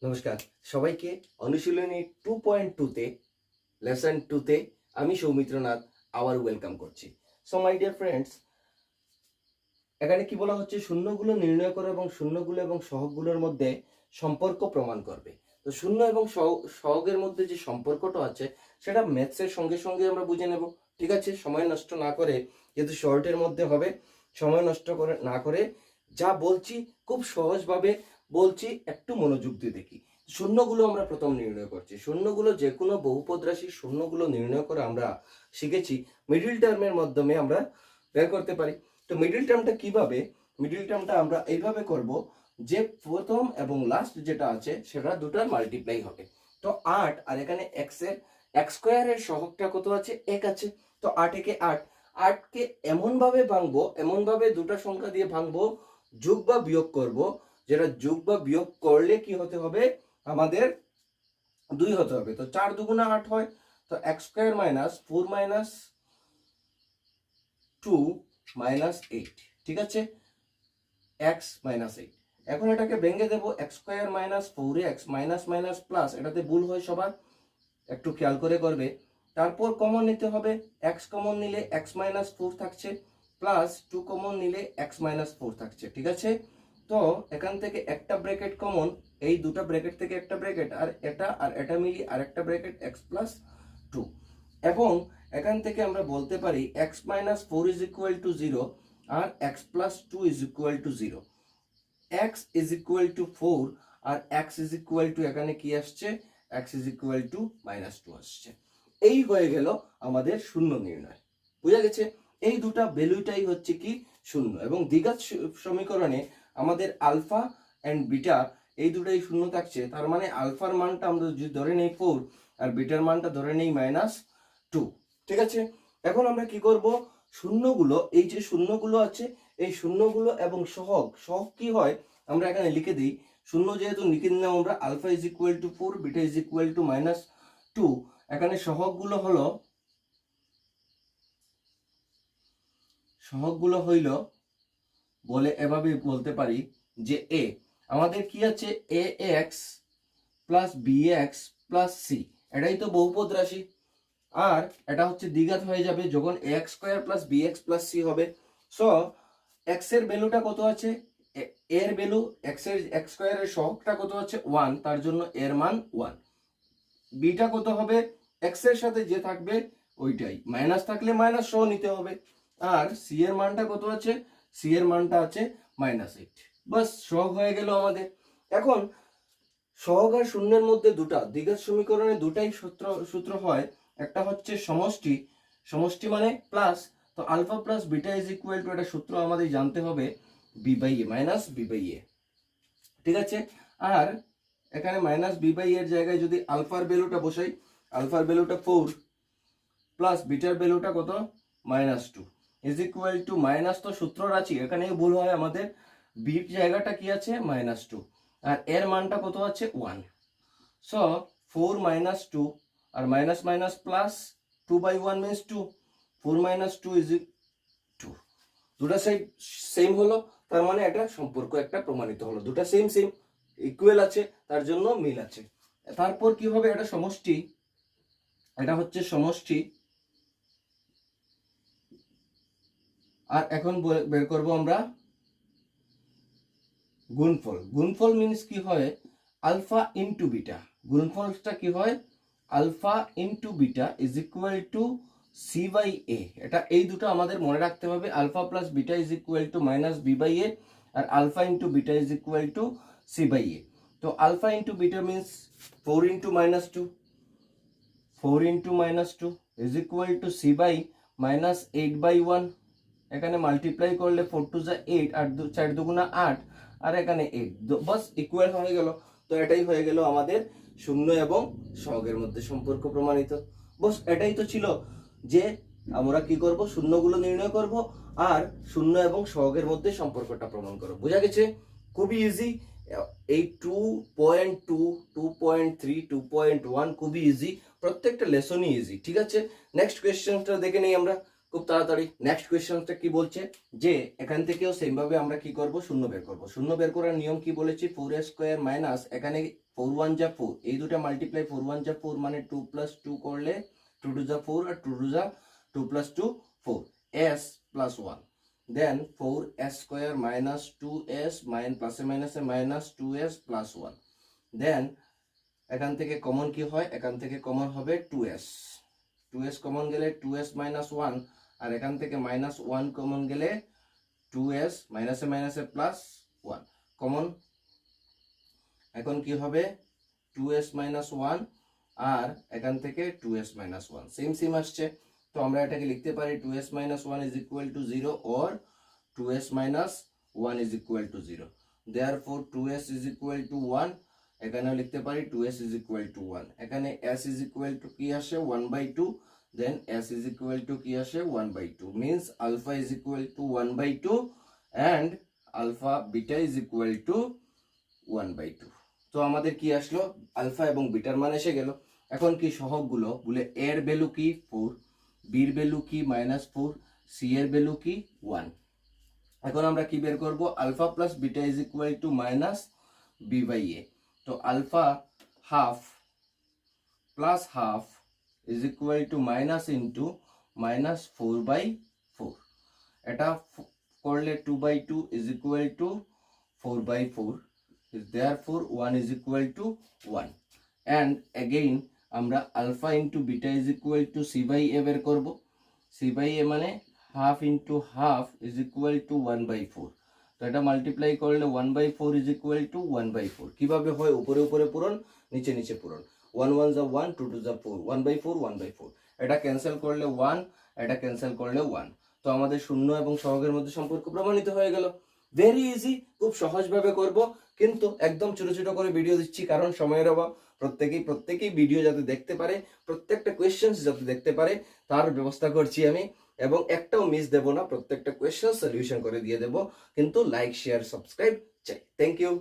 নমস্কার সবাইকে অনুশীলনী 2.2 লেসন 2 আমি সৌমিত্রনাথ আবার ওয়েলকাম করছি। সো মাই ডিয়ার ফ্রেন্ডস, এখানে কি বলা হচ্ছে, শূন্যগুলো নির্ণয় করো এবং শূন্যগুলো এবং সহগগুলোর মধ্যে সম্পর্ক প্রমাণ করবে। তো শূন্য এবং সহগের মধ্যে যে সম্পর্কটা আছে সেটা ম্যাথসের সঙ্গে সঙ্গে আমরা বুঝে নেব। ঠিক আছে, সময় নষ্ট না করে, যেহেতু শর্টের মধ্যে হবে, সময় নষ্ট করে না করে যা বলছি খুব সহজভাবে বলছি, একটু মনোযোগ দিয়ে দেখি। শূন্যগুলো আমরা প্রথম নির্ণয় করছি। শূন্যগুলো যে কোনো বহুপদ রাশির শূন্যগুলো নির্ণয় করে আমরা শিখেছি মিডিল টার্মের মাধ্যমে আমরা বের করতে পারি। তো মিডিল টার্মটা কিভাবে, মিডিল টার্মটা আমরা এইভাবে করব যে প্রথম এবং লাস্ট যেটা আছে সেটা দুটার মাল্টিপ্লাই হবে। তো 8 আর এখানে এক্স স্কোয়ারের সহগটা কত আছে, 1 আছে। তো 8 একে 8কে এমন ভাবে ভাঙবো, এমন ভাবে দুটা সংখ্যা দিয়ে ভাঙবো, যোগ বা বিয়োগ করব, যেটা যোগ বা বিয়োগ করলে কি হতে হবে, আমাদের 2 হতে হবে। তো 4 দুগুণা 8 হয়। তো x square minus 4 minus 2 minus 8, ঠিক আছে, এক্স মাইনাস 8। এখন এটাকে ভেঙে দেবো, x square minus 4x minus minus plus, এটাতে ভুল হয় সবার, একটু খেয়াল করে করবে। তারপর কমন নিতে হবে, এক্স কমন নিলে এক্স মাইনাস 4 থাকছে, প্লাস 2 কমন নিলে এক্স মাইনাস 4 থাকছে, ঠিক আছে। তো এখান থেকে একটা ব্র্যাকেট কমন, এই দুটা ব্র্যাকেট থেকে একটা ব্র্যাকেট, আর এটা মিলিয়ে আরেকটা ব্র্যাকেট এক্স প্লাস 2। এবং এখান থেকে আমরা বলতে পারি x minus 4 is equal to 0 আর x plus 2 is equal to 0। X is equal to 4 আর এক্স ইজ ইকুয়াল টু, এখানে কি আসছে, x is equal to minus 2 আসছে। এই হয়ে গেল আমাদের শূন্য নির্ণয়। বুঝা গেছে? এই দুটা ভ্যালুটাই হচ্ছে কি শূন্য। এবং দ্বিঘাত সমীকরণে আমাদের আলফা এন্ড বিটা এই দুটাই শূন্য থাকছে। তার মানে আলফার মানটা আমরা যদি ধরে নেই 4 আর বিটার মানটা ধরে নেই -2, ঠিক আছে। এখন আমরা কি করব, শূন্যগুলো, এই যে শূন্যগুলো আছে, এই শূন্যগুলো এবং সহগ কি হয় আমরা এখানে লিখে দিই। শূন্য যেহেতু লিখে দিলাম আমরা, alpha is equal to 4, beta is equal to -2। এখানে সহগগুলো হইল বলে এভাবে বলতে পারি যে এ আমাদের কি আছে, a x plus b x plus c, এটাই তো বহুপদ রাশি। আর এটা হচ্ছে দ্বিঘাত হয়ে যাবে যখন x square plus b x plus c হবে। সো এক্স এর ভ্যালুটা কত আছে, এর ভ্যালু এক্স স্কোয়ারের সহগটা কত আছে 1, তার জন্য এর মান 1। বিটা কত হবে, এক্স এর সাথে যে থাকবে ওইটাই, মাইনাস থাকলে মাইনাস সহ নিতে হবে। আর সি এর মানটা কত আছে, সি এর মানটা আছে -8। বাস, সহগ হয়ে গেল আমাদের। এখন সহগ আর শূন্যের মধ্যে দুটা দ্বিঘাত সমীকরণে দুটাই সূত্র হয়। একটা হচ্ছে সমষ্টি, সমষ্টি মানে প্লাস। তো alpha plus beta is equal to, এটা সূত্র আমাদের জানতে হবে, b by a minus b by a, ঠিক আছে। আর এখানে মাইনাস বি বাই এর জায়গায় যদি আলফার ভ্যালুটা বসাই, আলফার ভ্যালুটা 4 প্লাস বিটার ভ্যালুটা কত, -2 ইজ ইকুয়াল টু, মাইনাস তো সূত্র রাশি, এখানে ভুল হয় আমাদের, বির জায়গাটা কি আছে -2 আর এর মানটা কত আছে 1। সো 4 -2 আর minus minus plus, 2/1 means 2, 4 - 2 is 2। দুটা সাইড সেম হলো, তার মানে একটা সম্পর্ক একটা প্রমাণিত হলো, দুটা সেম ইকুয়াল আছে, তার জন্য মিল আছে। তারপর কি হবে, এটা সমষ্টি, এটা হচ্ছে সমষ্টি। আর এখন বের করব আমরা গুণফল। গুণফল মিন্স কি হয়, আলফা ইন্টু বিটা। গুণফলটা কি হয়, alpha into beta is equal to c by a. এটা এই দুটো আমাদের মনে রাখতে হবে, alpha plus beta is equal to minus b by a, আর alpha into beta is equal to c by a. তো alpha into beta means 4 into -2, 4 into -2 is equal to c by -8/1। এখানে মাল্টিপ্লাই করলে 4 two যা 8, আর 4 দুগুণা 8, আর এখানে 8, বাস equal হয়ে গেল। তো এটাই হয়ে গেল আমাদের শূন্য এবং সহগের মধ্যে সম্পর্ক প্রমাণিত। বস, এটাই তো ছিল যে আমরা কি করব, শূন্যগুলো নির্ণয় করব আর শূন্য এবং সহগের মধ্যে সম্পর্কটা প্রমাণ করব। বোঝা গেছে? খুবই ইজি। এই 2.2, 2.3, 2.1 খুবই ইজি, প্রত্যেকটা লেসনই ইজি, ঠিক আছে। নেক্সট কোয়েশ্চেনটা দেখে নেই আমরা। খুব তাড়াতাড়ি নেক্সট কোয়েশ্চনটা কি বলছে যে এখান থেকেও সেম ভাবে আমরা কি করব, শূন্য বের করব। শূন্য বের করার নিয়ম কি বলেছি, 4a স্কয়ার মাইনাস এখানে 4 1 যা 4, এই দুটো মাল্টিপ্লাই 4 1 যা 4 মানে 2 + 2 করলে 2 2 যা 4 আর 2 2 যা 2 + 2 4 s + 1, দেন 4s স্কয়ার মাইনাস 2s প্লাসে মাইনাসে মাইনাস 2s + 1, দেন এখান থেকে কমন কি হয়, এখান থেকে কমন হবে 2s, 2s কমন গেলে 2s - 1, আর এখান থেকে -1 কমন গেলে 2s মাইনাসে মাইনাসে +1 কমন, এখন কি হবে 2s - 1 আর এখান থেকে 2s - 1 সেম আসছে। তো আমরা এটাকে লিখতে পারি 2s - 1 = 0 or 2s - 1 = 0, therefore 2s = 1, এখানেও লিখতে পারি 2s = 1, এখানে s = কি আসে 1/2, then s = কি আসে 1/2, means alpha = 1/2 and alpha beta = 1/2। তো আমাদের কি আসলো, আলফা এবং বিটার মান এসে গেল। এখন কি সহগগুলো বলে এর ভ্যালু কি 4, বির ভ্যালু কি -4, সি এর ভ্যালু কি 1। এখন আমরা কি বের করব, আলফা প্লাস বিটা - b/a। তো alpha half plus half minus into -4/4, এটা করলে 2/2 4/4, therefore 1 = 1, and again আমরা আলফা ইন্টু বিটা c/a বের করব। c/a মানে হাফ ইন্টু হাফ = 1/4, তো এটা মাল্টিপ্লাই করলে 1/4 = 1/4। কিভাবে হয়, উপরে উপরে পূরণ, নিচে নিচে পূরণ, 1 1 যা 1, 2 2 যা 4, 1/4 1/4, এটা ক্যান্সেল করলে 1, এটা ক্যান্সেল করলে 1। তো আমাদের শূন্য এবং সহগের মধ্যে সম্পর্ক প্রমাণিত হয়ে গেল। ভেরি ইজি, খুব সহজভাবে করব, কিন্তু একদম ছোট ছোট করে ভিডিও দিচ্ছি কারণ সময়ের অভাব। প্রত্যেকেই ভিডিও যাতে দেখতে পারে, প্রত্যেকটা কোয়েশ্চেন্স যাতে দেখতে পারে তার ব্যবস্থা করছি আমি, এবং একটাও মিস দেব না, প্রত্যেকটা কোয়েশ্চেন সলিউশন করে দিয়ে দেব। কিন্তু লাইক শেয়ার সাবস্ক্রাইব চাই। Thank you.